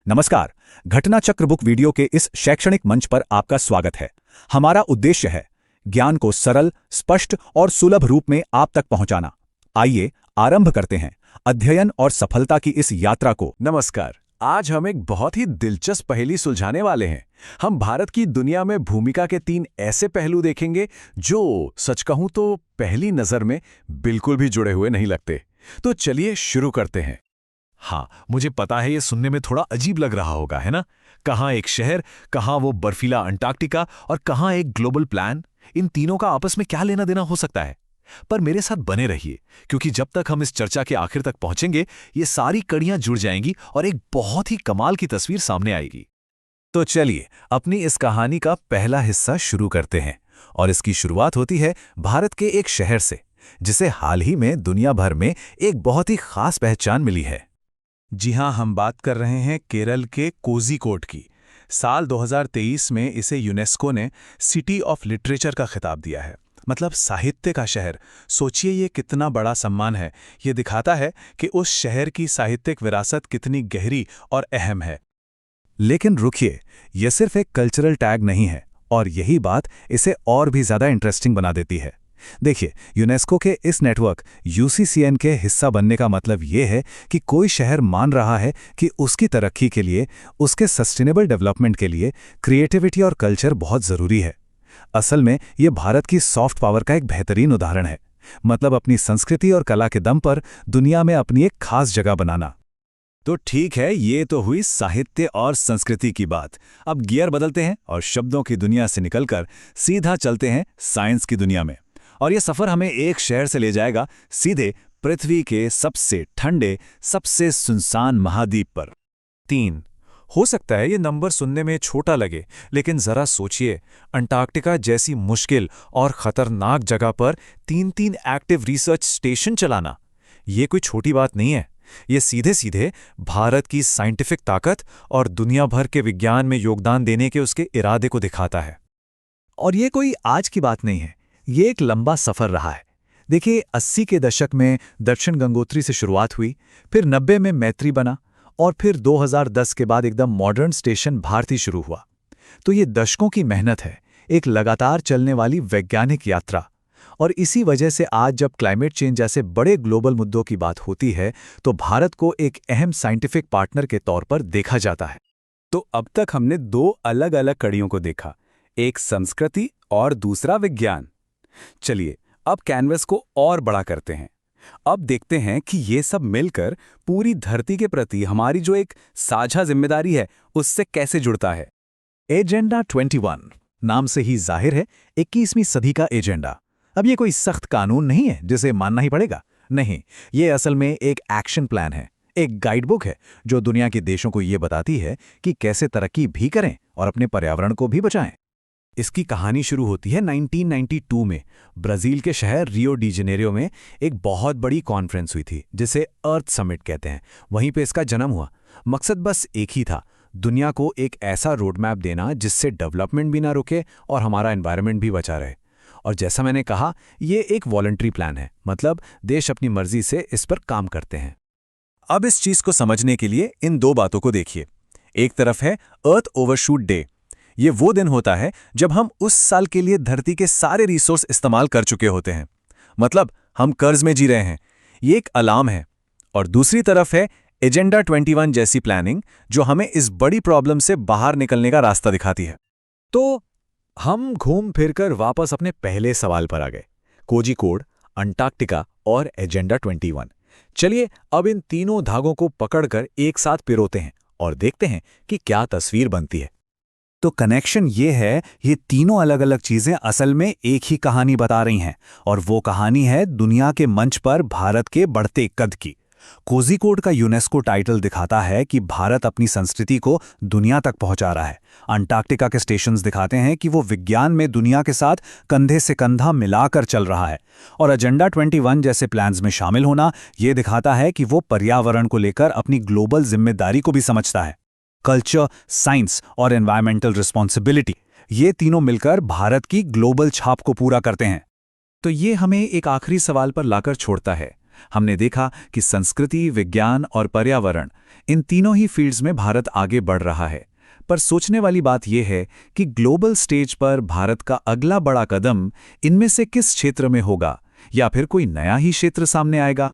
नमस्कार। घटना चक्र बुक वीडियो के इस शैक्षणिक मंच पर आपका स्वागत है। हमारा उद्देश्य है ज्ञान को सरल, स्पष्ट और सुलभ रूप में आप तक पहुंचाना। आइए आरंभ करते हैं अध्ययन और सफलता की इस यात्रा को। नमस्कार। आज हम एक बहुत ही दिलचस्प पहेली सुलझाने वाले हैं। हम भारत की दुनिया में भूमिका के 3 ऐसे पहलू देखेंगे जो सच कहूं तो पहली नजर में बिल्कुल भी जुड़े हुए नहीं लगते। तो चलिए शुरू करते हैं। हाँ, मुझे पता है ये सुनने में थोड़ा अजीब लग रहा होगा, है ना? कहाँ एक शहर, कहाँ वो बर्फीला अंटार्कटिका और कहाँ एक ग्लोबल प्लान। इन तीनों का आपस में क्या लेना देना हो सकता है? पर मेरे साथ बने रहिए, क्योंकि जब तक हम इस चर्चा के आखिर तक पहुंचेंगे ये सारी कड़ियां जुड़ जाएंगी और एक बहुत ही कमाल की तस्वीर सामने आएगी। तो चलिए अपनी इस कहानी का पहला हिस्सा शुरू करते हैं और इसकी शुरुआत होती है भारत के एक शहर से, जिसे हाल ही में दुनिया भर में एक बहुत ही खास पहचान मिली है। जी हां, हम बात कर रहे हैं केरल के कोझिकोड की। साल 2023 में इसे यूनेस्को ने सिटी ऑफ लिटरेचर का खिताब दिया है, मतलब साहित्य का शहर। सोचिए ये कितना बड़ा सम्मान है। ये दिखाता है कि उस शहर की साहित्यिक विरासत कितनी गहरी और अहम है। लेकिन रुकिए, यह सिर्फ एक कल्चरल टैग नहीं है और यही बात इसे और भी ज़्यादा इंटरेस्टिंग बना देती है। देखिए, यूनेस्को के इस नेटवर्क यूसीसीएन के हिस्सा बनने का मतलब ये है कि कोई शहर मान रहा है कि उसकी तरक्की के लिए, उसके सस्टेनेबल डेवलपमेंट के लिए क्रिएटिविटी और कल्चर बहुत ज़रूरी है। असल में ये भारत की सॉफ्ट पावर का एक बेहतरीन उदाहरण है, मतलब अपनी संस्कृति और कला के दम पर दुनिया में अपनी एक खास जगह बनाना। तो ठीक है, ये तो हुई साहित्य और संस्कृति की बात। अब गियर बदलते हैं और शब्दों की दुनिया से निकलकर सीधा चलते हैं साइंस की दुनिया में। और ये सफर हमें एक शहर से ले जाएगा सीधे पृथ्वी के सबसे ठंडे, सबसे सुनसान महाद्वीप पर। 3। हो सकता है ये नंबर सुनने में छोटा लगे, लेकिन जरा सोचिए, अंटार्कटिका जैसी मुश्किल और खतरनाक जगह पर 3 एक्टिव रिसर्च स्टेशन चलाना, ये कोई छोटी बात नहीं है। ये सीधे सीधे भारत की साइंटिफिक ताकत और दुनिया भर के विज्ञान में योगदान देने के उसके इरादे को दिखाता है। और ये कोई आज की बात नहीं है, ये एक लंबा सफर रहा है। देखिए, 80 के दशक में दक्षिण गंगोत्री से शुरुआत हुई, फिर 90 में मैत्री बना और फिर 2010 के बाद एकदम मॉडर्न स्टेशन भारती शुरू हुआ। तो ये दशकों की मेहनत है, एक लगातार चलने वाली वैज्ञानिक यात्रा। और इसी वजह से आज जब क्लाइमेट चेंज जैसे बड़े ग्लोबल मुद्दों की बात होती है तो भारत को एक अहम साइंटिफिक पार्टनर के तौर पर देखा जाता है। तो अब तक हमने 2 अलग अलग कड़ियों को देखा, एक संस्कृति और दूसरा विज्ञान। चलिए अब कैनवस को और बड़ा करते हैं। अब देखते हैं कि ये सब मिलकर पूरी धरती के प्रति हमारी जो एक साझा जिम्मेदारी है उससे कैसे जुड़ता है। एजेंडा 21 नाम से ही जाहिर है 21वीं सदी का एजेंडा। अब ये कोई सख्त कानून नहीं है जिसे मानना ही पड़ेगा, नहीं, ये असल में एक एक्शन प्लान है, एक गाइडबुक है जो दुनिया के देशों को ये बताती है कि कैसे तरक्की भी करें और अपने पर्यावरण को भी बचाएं। इसकी कहानी शुरू होती है 1992 में। ब्राजील के शहर रियो डी जेनेरियो में एक बहुत बड़ी कॉन्फ्रेंस हुई थी जिसे अर्थ समिट कहते हैं। वहीं पे इसका जन्म हुआ। मकसद बस एक ही था, दुनिया को एक ऐसा रोड मैप देना जिससे डेवलपमेंट भी ना रुके और हमारा एनवायरनमेंट भी बचा रहे। और जैसा मैंने कहा, ये एक वॉलंटरी प्लान है, मतलब देश अपनी मर्जी से इस पर काम करते हैं। अब इस चीज को समझने के लिए इन 2 बातों को देखिए। एक तरफ है अर्थ ओवरशूट डे। ये वो दिन होता है जब हम उस साल के लिए धरती के सारे रिसोर्स इस्तेमाल कर चुके होते हैं, मतलब हम कर्ज में जी रहे हैं। ये एक अलार्म है। और दूसरी तरफ है एजेंडा 21 जैसी प्लानिंग, जो हमें इस बड़ी प्रॉब्लम से बाहर निकलने का रास्ता दिखाती है। तो हम घूम फिरकर वापस अपने पहले सवाल पर आ गए, कोझिकोड, अंटार्कटिका और एजेंडा 21। चलिए अब इन तीनों धागों को पकड़कर एक साथ पिरोते हैं और देखते हैं कि क्या तस्वीर बनती है। तो कनेक्शन ये है, ये तीनों अलग अलग चीजें असल में एक ही कहानी बता रही हैं, और वो कहानी है दुनिया के मंच पर भारत के बढ़ते कद की। कोझिकोड का यूनेस्को टाइटल दिखाता है कि भारत अपनी संस्कृति को दुनिया तक पहुंचा रहा है। अंटार्कटिका के स्टेशंस दिखाते हैं कि वो विज्ञान में दुनिया के साथ कंधे से कंधा मिलाकर चल रहा है। और एजेंडा 21 जैसे प्लान्स में शामिल होना ये दिखाता है कि वो पर्यावरण को लेकर अपनी ग्लोबल जिम्मेदारी को भी समझता है। कल्चर, साइंस और एनवायरमेंटल रिस्पॉन्सिबिलिटी, ये तीनों मिलकर भारत की ग्लोबल छाप को पूरा करते हैं। तो ये हमें एक आखिरी सवाल पर लाकर छोड़ता है। हमने देखा कि संस्कृति, विज्ञान और पर्यावरण, इन तीनों ही फील्ड्स में भारत आगे बढ़ रहा है। पर सोचने वाली बात यह है कि ग्लोबल स्टेज पर भारत का अगला बड़ा कदम इनमें से किस क्षेत्र में होगा, या फिर कोई नया ही क्षेत्र सामने आएगा।